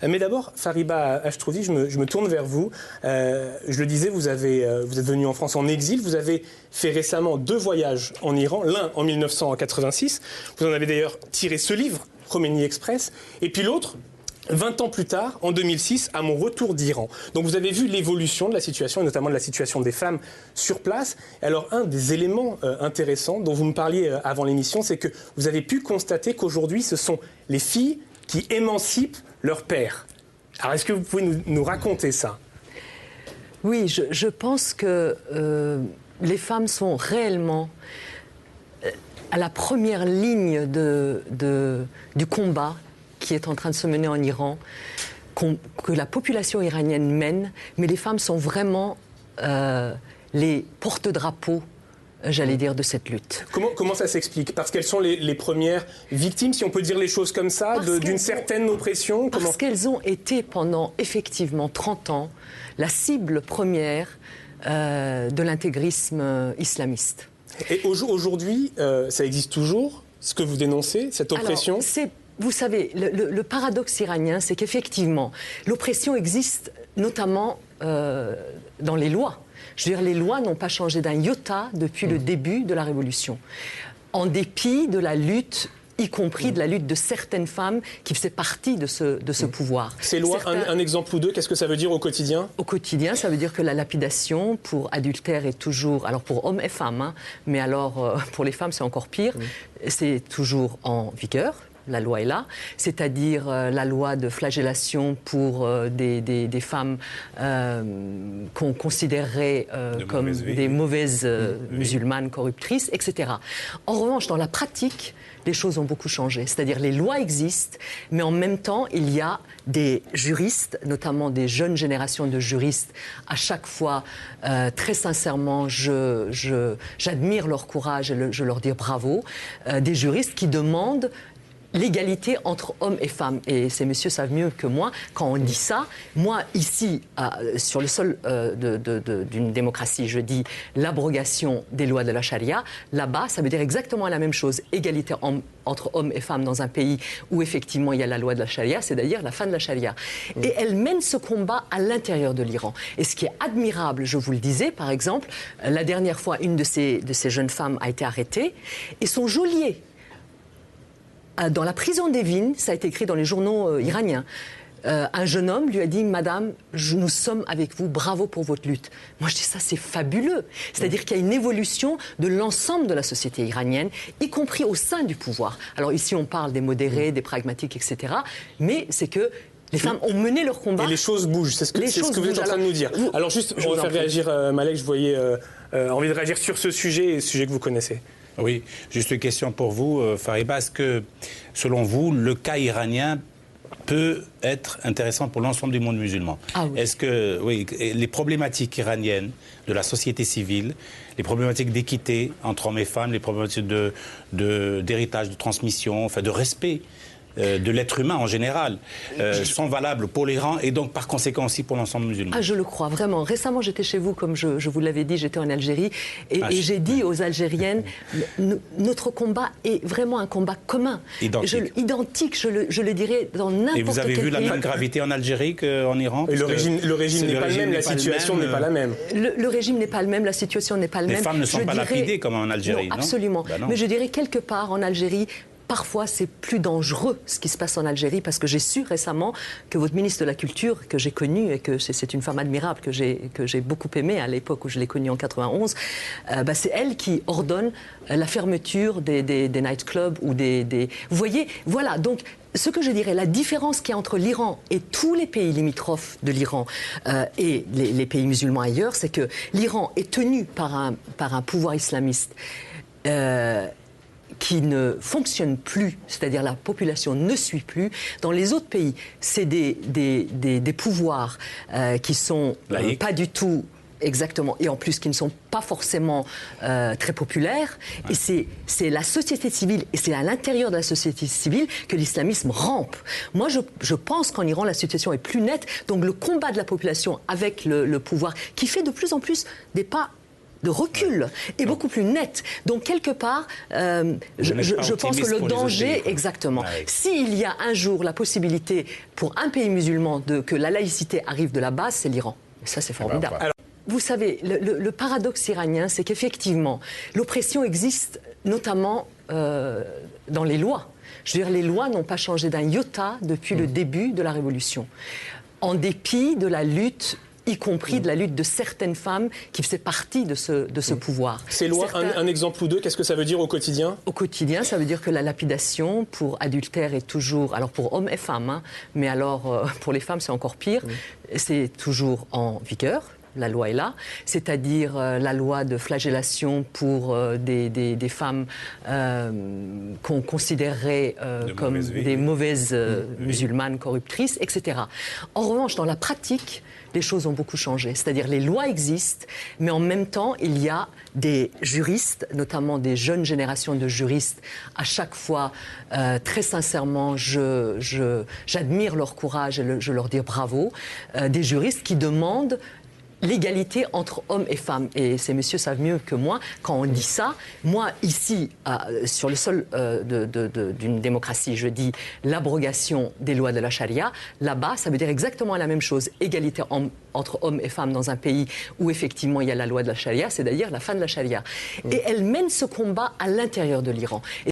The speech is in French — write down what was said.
Mais d'abord, Fariba Achtrouvi, je me tourne vers vous. Je le disais, vous êtes venu en France en exil. Vous avez fait récemment 2 voyages en Iran, l'un en 1986. Vous en avez d'ailleurs tiré ce livre, Khomeini Express. Et puis l'autre, 20 ans plus tard, en 2006, à mon retour d'Iran. Donc vous avez vu l'évolution de la situation, et notamment de la situation des femmes sur place. Alors un des éléments intéressants dont vous me parliez avant l'émission, c'est que vous avez pu constater qu'aujourd'hui, ce sont les filles qui émancipent leur père. Alors est-ce que vous pouvez nous raconter ça ? Oui, je pense que les femmes sont réellement à la première ligne du combat qui est en train de se mener en Iran, que la population iranienne mène, mais les femmes sont vraiment les porte-drapeaux, j'allais dire, de cette lutte. Comment ça s'explique ? Parce qu'elles sont les premières victimes, si on peut dire les choses comme ça, d'une certaine oppression. Parce qu'elles ont été pendant effectivement 30 ans la cible première de l'intégrisme islamiste. Et aujourd'hui, ça existe toujours, ce que vous dénoncez, cette oppression ? Alors, vous savez, le paradoxe iranien, c'est qu'effectivement, l'oppression existe notamment dans les lois. Je veux dire, les lois n'ont pas changé d'un iota depuis le début de la Révolution. En dépit de la lutte, y compris de la lutte de certaines femmes qui faisaient partie de ce pouvoir. Ces lois, un exemple ou deux, qu'est-ce que ça veut dire au quotidien ? Au quotidien, ça veut dire que la lapidation pour adultère est toujours, alors pour hommes et femmes, hein, mais alors pour les femmes c'est encore pire, c'est toujours en vigueur. La loi est là, c'est-à-dire la loi de flagellation pour des femmes qu'on considérerait comme des mauvaises musulmanes corruptrices, etc. En revanche, dans la pratique, les choses ont beaucoup changé. C'est-à-dire les lois existent, mais en même temps, il y a des juristes, notamment des jeunes générations de juristes. À chaque fois, très sincèrement, j'admire leur courage et je leur dis bravo. Des juristes qui demandent l'égalité entre hommes et femmes. Et ces messieurs savent mieux que moi, quand on dit ça, moi, ici, sur le sol d'une démocratie, je dis l'abrogation des lois de la charia. Là-bas, ça veut dire exactement la même chose. Égalité entre hommes et femmes dans un pays où, effectivement, il y a la loi de la charia, c'est-à-dire la fin de la charia. Et elle mène ce combat à l'intérieur de l'Iran. Et ce qui est admirable, je vous le disais, par exemple, la dernière fois, une de ces jeunes femmes a été arrêtée, et son geôlier, dans la prison d'Evin, ça a été écrit dans les journaux iraniens, un jeune homme lui a dit « Madame, nous sommes avec vous, bravo pour votre lutte ». Moi je dis ça, c'est fabuleux. C'est-à-dire qu'il y a une évolution de l'ensemble de la société iranienne, y compris au sein du pouvoir. Alors ici on parle des modérés, des pragmatiques, etc. Mais c'est que les femmes ont mené leur combat. Et les choses bougent, c'est ce que vous êtes en train de nous dire. Alors juste, pour faire réagir Malek, je voyais envie de réagir sur ce sujet, sujet que vous connaissez. Oui, juste une question pour vous, Fariba. Est-ce que, selon vous, le cas iranien peut être intéressant pour l'ensemble du monde musulman ? Ah oui. Est-ce que les problématiques iraniennes de la société civile, les problématiques d'équité entre hommes et femmes, les problématiques d'héritage, de transmission, enfin de respect de l'être humain en général, sont valables pour l'Iran et donc par conséquent aussi pour l'ensemble musulman. Ah, je le crois, vraiment. Récemment, j'étais chez vous, comme je vous l'avais dit, j'étais en Algérie, et j'ai dit aux Algériennes, notre combat est vraiment un combat commun. Identique, je le dirais dans n'importe quel pays. Et vous avez vu la même gravité en Algérie qu'en Iran ? Et le régime n'est pas le même, la situation n'est pas la même. Le régime n'est pas le même, la situation n'est pas la même. Les femmes ne sont pas lapidées comme en Algérie, non ? Absolument. Ben non. Mais je dirais quelque part en Algérie, parfois, c'est plus dangereux ce qui se passe en Algérie, parce que j'ai su récemment que votre ministre de la Culture, que j'ai connue, et que c'est une femme admirable que j'ai beaucoup aimée à l'époque où je l'ai connue en 91, c'est elle qui ordonne la fermeture des nightclubs ou des... Vous voyez, voilà, donc... Ce que je dirais, la différence qu'il y a entre l'Iran et tous les pays limitrophes de l'Iran et les pays musulmans ailleurs, c'est que l'Iran est tenu par un pouvoir islamiste qui ne fonctionne plus, c'est-à-dire la population ne suit plus. Dans les autres pays, c'est des pouvoirs qui sont pas du tout... Exactement, et en plus qui ne sont pas forcément très populaires. Ouais. Et c'est la société civile, et c'est à l'intérieur de la société civile que l'islamisme rampe. Moi, je pense qu'en Iran, la situation est plus nette. Donc le combat de la population avec le pouvoir, qui fait de plus en plus des pas de recul est beaucoup plus nette. Donc, quelque part, je pense que le danger, exactement, s'il y a un jour la possibilité pour un pays musulman que la laïcité arrive de la base, c'est l'Iran. Et ça, c'est formidable. Alors, vous savez, le paradoxe iranien, c'est qu'effectivement, l'oppression existe notamment dans les lois. Je veux dire, les lois n'ont pas changé d'un iota depuis le début de la Révolution. En dépit de la lutte, y compris de la lutte de certaines femmes qui faisaient partie de ce pouvoir. Ces lois, un exemple ou deux, qu'est-ce que ça veut dire au quotidien? Au quotidien, ça veut dire que la lapidation pour adultère est toujours, alors pour hommes et femmes, hein, mais alors pour les femmes c'est encore pire, c'est toujours en vigueur. La loi est là, c'est-à-dire la loi de flagellation pour des femmes qu'on considérerait comme des mauvaises musulmanes corruptrices, etc. En revanche, dans la pratique, les choses ont beaucoup changé. C'est-à-dire les lois existent, mais en même temps, il y a des juristes, notamment des jeunes générations de juristes. À chaque fois, très sincèrement, j'admire leur courage et je leur dis bravo. Des juristes qui demandent l'égalité entre hommes et femmes. Et ces messieurs savent mieux que moi, quand on dit ça, moi, ici, sur le sol d'une démocratie, je dis l'abrogation des lois de la charia. Là-bas, ça veut dire exactement la même chose. Égalité entre hommes et femmes dans un pays où, effectivement, il y a la loi de la charia, c'est d'ailleurs la fin de la charia. Et elle mène ce combat à l'intérieur de l'Iran.